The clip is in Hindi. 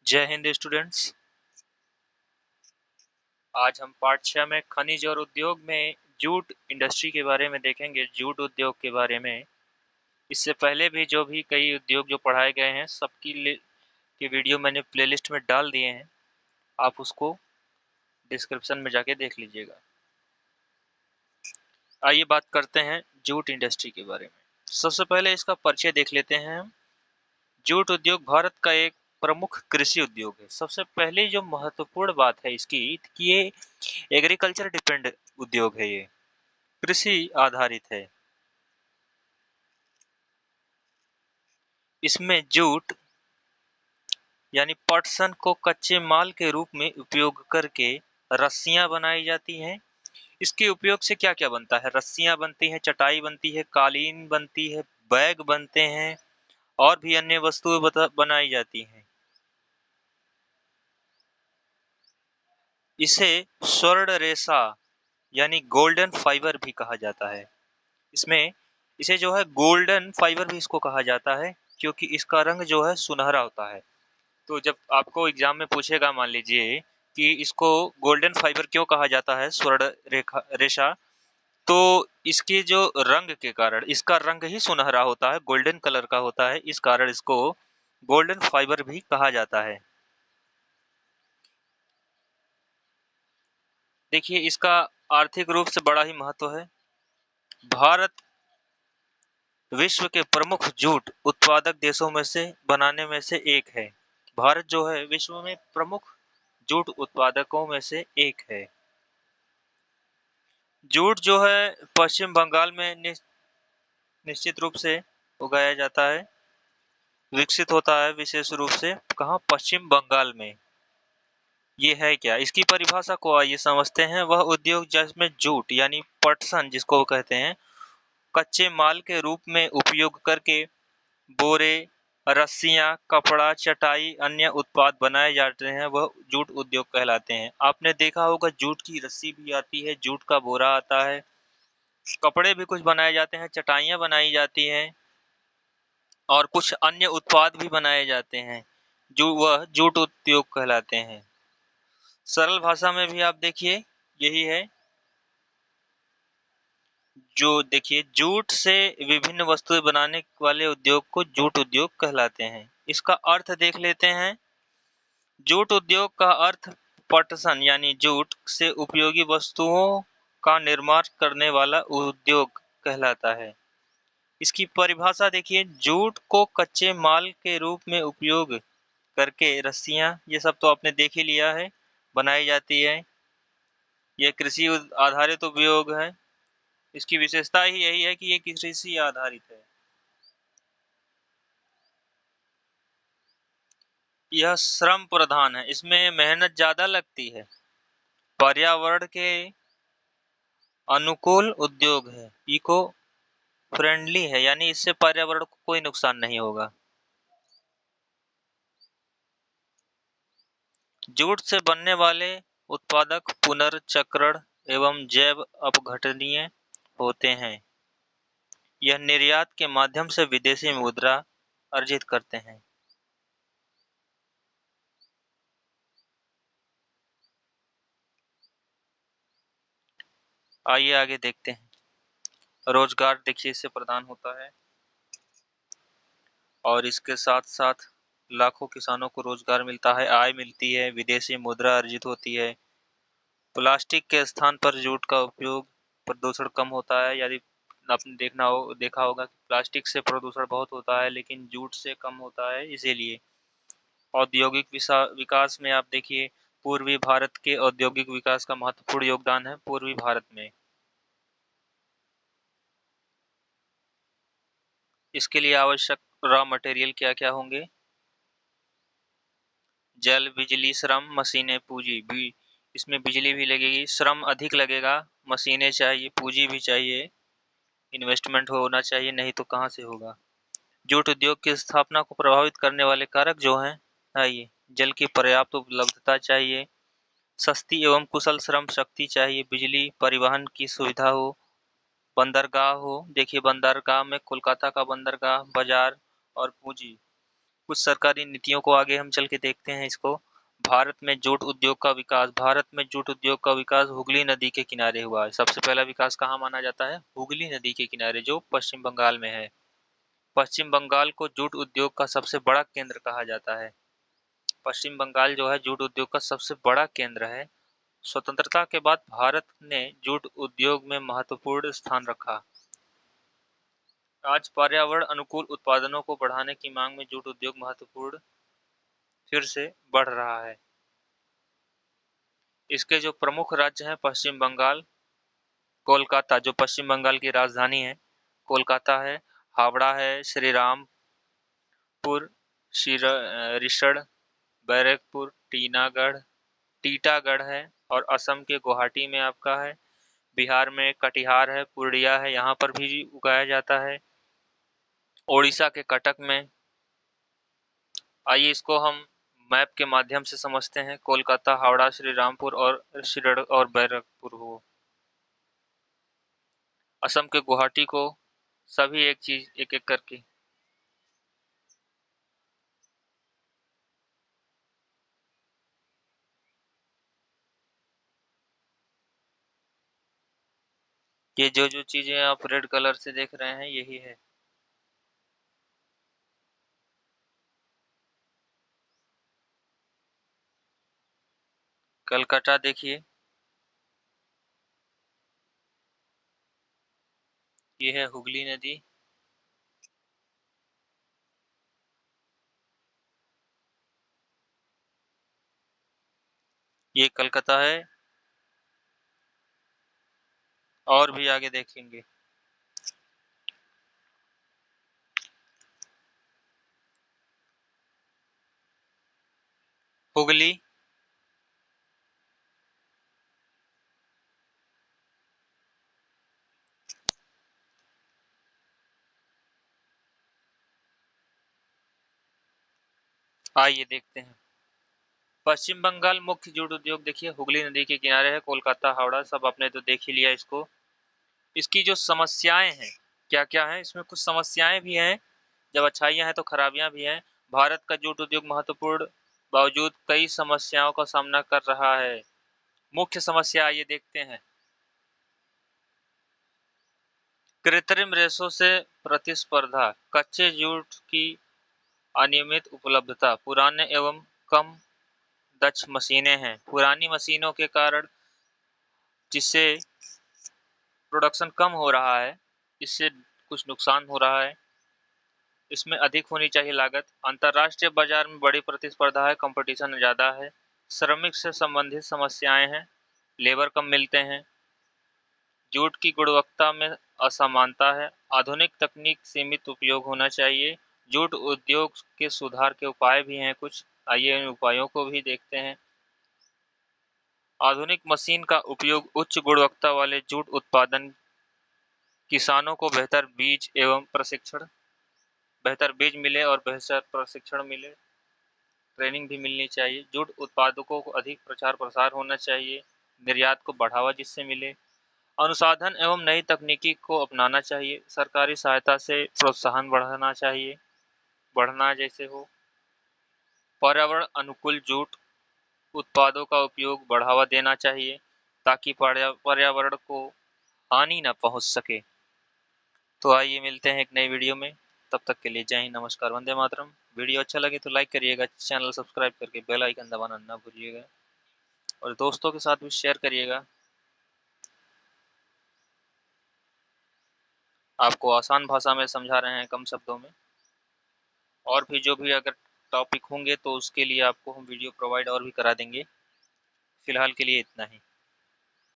जय हिंद स्टूडेंट्स। आज हम पाठ 6 में खनिज और उद्योग में जूट इंडस्ट्री के बारे में देखेंगे, जूट उद्योग के बारे में। इससे पहले भी जो भी कई उद्योग जो पढ़ाए गए हैं सबकी की वीडियो मैंने प्लेलिस्ट में डाल दिए हैं, आप उसको डिस्क्रिप्शन में जाके देख लीजिएगा। आइए बात करते हैं जूट इंडस्ट्री के बारे में। सबसे पहले इसका परिचय देख लेते हैं हम। जूट उद्योग भारत का एक प्रमुख कृषि उद्योग है। सबसे पहले जो महत्वपूर्ण बात है इसकी कि ये एग्रीकल्चर डिपेंड उद्योग है, ये कृषि आधारित है। इसमें जूट यानी पटसन को कच्चे माल के रूप में उपयोग करके रस्सियां बनाई जाती हैं। इसके उपयोग से क्या क्या बनता है? रस्सियां बनती हैं, चटाई बनती है, कालीन बनती है, बैग बनते हैं और भी अन्य वस्तुएं बनाई जाती हैं। इसे स्वर्ण रेशा यानी गोल्डन फाइबर भी कहा जाता है। इसमें इसे जो है गोल्डन फाइबर भी इसको कहा जाता है, क्योंकि इसका रंग जो है सुनहरा होता है। तो जब आपको एग्जाम में पूछेगा, मान लीजिए कि इसको गोल्डन फाइबर क्यों कहा जाता है, स्वर्ण रेखा रेशा, तो इसके जो रंग के कारण, इसका रंग ही सुनहरा होता है, गोल्डन कलर का होता है, इस कारण इसको गोल्डन फाइबर भी कहा जाता है। देखिए इसका आर्थिक रूप से बड़ा ही महत्व है। भारत विश्व के प्रमुख जूट उत्पादक देशों में से बनाने में से एक है। भारत जो है विश्व में प्रमुख जूट उत्पादकों में से एक है। जूट जो है पश्चिम बंगाल में निश्चित रूप से उगाया जाता है, विकसित होता है विशेष रूप से। कहाँ? पश्चिम बंगाल में। ये है क्या? इसकी परिभाषा को आइए समझते हैं। वह उद्योग जिसमें जूट यानी पटसन जिसको कहते हैं, कच्चे माल के रूप में उपयोग करके बोरे, रस्सियां, कपड़ा, चटाई, अन्य उत्पाद बनाए जाते हैं, वह जूट उद्योग कहलाते हैं। आपने देखा होगा जूट की रस्सी भी आती है, जूट का बोरा आता है, कपड़े भी कुछ बनाए जाते हैं, चटाइयां बनाई जाती हैं और कुछ अन्य उत्पाद भी बनाए जाते हैं, जो वह जूट उद्योग कहलाते हैं। सरल भाषा में भी आप देखिए यही है। जो देखिए जूट से विभिन्न वस्तुएं बनाने वाले उद्योग को जूट उद्योग कहलाते हैं। इसका अर्थ देख लेते हैं। जूट उद्योग का अर्थ पटसन यानी जूट से उपयोगी वस्तुओं का निर्माण करने वाला उद्योग कहलाता है। इसकी परिभाषा देखिए, जूट को कच्चे माल के रूप में उपयोग करके रस्सियां, ये सब तो आपने देख ही लिया है, बनाई जाती है। यह कृषि आधारित उपयोग है। इसकी विशेषता ही यही है कि ये कृषि आधारित है। यह श्रम प्रधान है, इसमें मेहनत ज्यादा लगती है। पर्यावरण के अनुकूल उद्योग है, इको फ्रेंडली है, यानी इससे पर्यावरण को कोई नुकसान नहीं होगा। जूट से बनने वाले उत्पादक पुनर्चक्रण एवं जैव अपघटनीय होते हैं। यह निर्यात के माध्यम से विदेशी मुद्रा अर्जित करते हैं। आइए आगे देखते हैं। रोजगार देखिए इससे प्रदान होता है और इसके साथ साथ लाखों किसानों को रोजगार मिलता है, आय मिलती है, विदेशी मुद्रा अर्जित होती है। प्लास्टिक के स्थान पर जूट का उपयोग, प्रदूषण कम होता है। यदि आपने देखा होगा कि प्लास्टिक से प्रदूषण बहुत होता है, लेकिन जूट से कम होता है। इसीलिए औद्योगिक विकास में आप देखिए, पूर्वी भारत के औद्योगिक विकास का महत्वपूर्ण योगदान है पूर्वी भारत में। इसके लिए आवश्यक रॉ मटेरियल क्या क्या होंगे? जल, बिजली, श्रम, मशीनें, पूंजी भी। इसमें बिजली भी लगेगी, श्रम अधिक लगेगा, मशीनें चाहिए, पूंजी भी चाहिए, इन्वेस्टमेंट होना चाहिए, नहीं तो कहाँ से होगा। जूट उद्योग की स्थापना को प्रभावित करने वाले कारक जो हैं, आइए। जल की पर्याप्त उपलब्धता चाहिए, सस्ती एवं कुशल श्रम शक्ति चाहिए, बिजली, परिवहन की सुविधा हो, बंदरगाह हो। देखिए बंदरगाह में कोलकाता का बंदरगाह, बाजार और पूंजी। कुछ सरकारी नीतियों को आगे हम चल के देखते हैं इसको। भारत में जूट उद्योग का विकास। भारत में जूट उद्योग का विकास हुगली नदी के किनारे हुआ है। सबसे पहला विकास कहाँ माना जाता है? हुगली नदी के किनारे, जो पश्चिम बंगाल में है। पश्चिम बंगाल को जूट उद्योग का सबसे बड़ा केंद्र कहा जाता है। पश्चिम बंगाल जो है जूट उद्योग का सबसे बड़ा केंद्र है। स्वतंत्रता के बाद भारत ने जूट उद्योग में महत्वपूर्ण स्थान रखा। आज पर्यावरण अनुकूल उत्पादनों को बढ़ाने की मांग में जूट उद्योग महत्वपूर्ण फिर से बढ़ रहा है। इसके जो प्रमुख राज्य हैं, पश्चिम बंगाल, कोलकाता जो पश्चिम बंगाल की राजधानी है, कोलकाता है, हावड़ा है, श्री रामपुर, रिषड़, बैरकपुर, टीटागढ़ है, और असम के गुवाहाटी में आपका है। बिहार में कटिहार है, पूर्णिया है, यहाँ पर भी उगाया जाता है। ओडिशा के कटक में। आइए इसको हम मैप के माध्यम से समझते हैं। कोलकाता, हावड़ा, श्री रामपुर और रिषड़ और बैरकपुर हो। असम के गुवाहाटी को। सभी एक चीज एक एक करके। ये जो जो चीजें आप रेड कलर से देख रहे हैं यही है। कलकत्ता देखिए, ये है हुगली नदी। ये कलकत्ता है। और भी आगे देखेंगे। हुगली। आइए देखते हैं। पश्चिम बंगाल मुख्य जूट उद्योग देखिए हुगली नदी के किनारे है। कोलकाता, हावड़ा सब आपने तो देख ही लिया इसको। इसकी जो समस्याएं हैं, क्या क्या है इसमें? कुछ समस्याएं भी हैं। जब अच्छाइयां हैं तो खराबियां भी हैं। भारत का जूट उद्योग महत्वपूर्ण बावजूद कई समस्याओं का सामना कर रहा है। मुख्य समस्या आइए देखते हैं। कृत्रिम रेशों से प्रतिस्पर्धा, कच्चे जूट की अनियमित उपलब्धता, पुराने एवं कम दक्ष मशीनें हैं। पुरानी मशीनों के कारण जिससे प्रोडक्शन कम हो रहा है, इससे कुछ नुकसान हो रहा है। इसमें अधिक होनी चाहिए लागत। अंतर्राष्ट्रीय बाजार में बड़ी प्रतिस्पर्धा है, कंपटीशन ज़्यादा है। श्रमिक से संबंधित समस्याएं हैं, लेबर कम मिलते हैं। जूट की गुणवत्ता में असमानता है। आधुनिक तकनीक सीमित उपयोग होना चाहिए। जूट उद्योग के सुधार के उपाय भी हैं कुछ। आइए इन उपायों को भी देखते हैं। आधुनिक मशीन का उपयोग, उच्च गुणवत्ता वाले जूट उत्पादन, किसानों को बेहतर बीज मिले और बेहतर प्रशिक्षण मिले, ट्रेनिंग भी मिलनी चाहिए। जूट उत्पादकों को अधिक प्रचार प्रसार होना चाहिए, निर्यात को बढ़ावा जिससे मिले। अनुसंधान एवं नई तकनीकी को अपनाना चाहिए। सरकारी सहायता से प्रोत्साहन बढ़ना जैसे हो। पर्यावरण अनुकूल जूट उत्पादों का उपयोग बढ़ावा देना चाहिए ताकि पर्यावरण को हानि न पहुंच सके। तो आइए मिलते हैं एक नई वीडियो में। तब तक के लिए जय हिंद, नमस्कार, वंदे मातरम। वीडियो अच्छा लगे तो लाइक करिएगा, चैनल सब्सक्राइब करके बेल आइकन दबाना ना भूलिएगा, और दोस्तों के साथ भी शेयर करिएगा। आपको आसान भाषा में समझा रहे हैं, कम शब्दों में। और भी जो भी अगर टॉपिक होंगे तो उसके लिए आपको हम वीडियो प्रोवाइड और भी करा देंगे। फिलहाल के लिए इतना ही।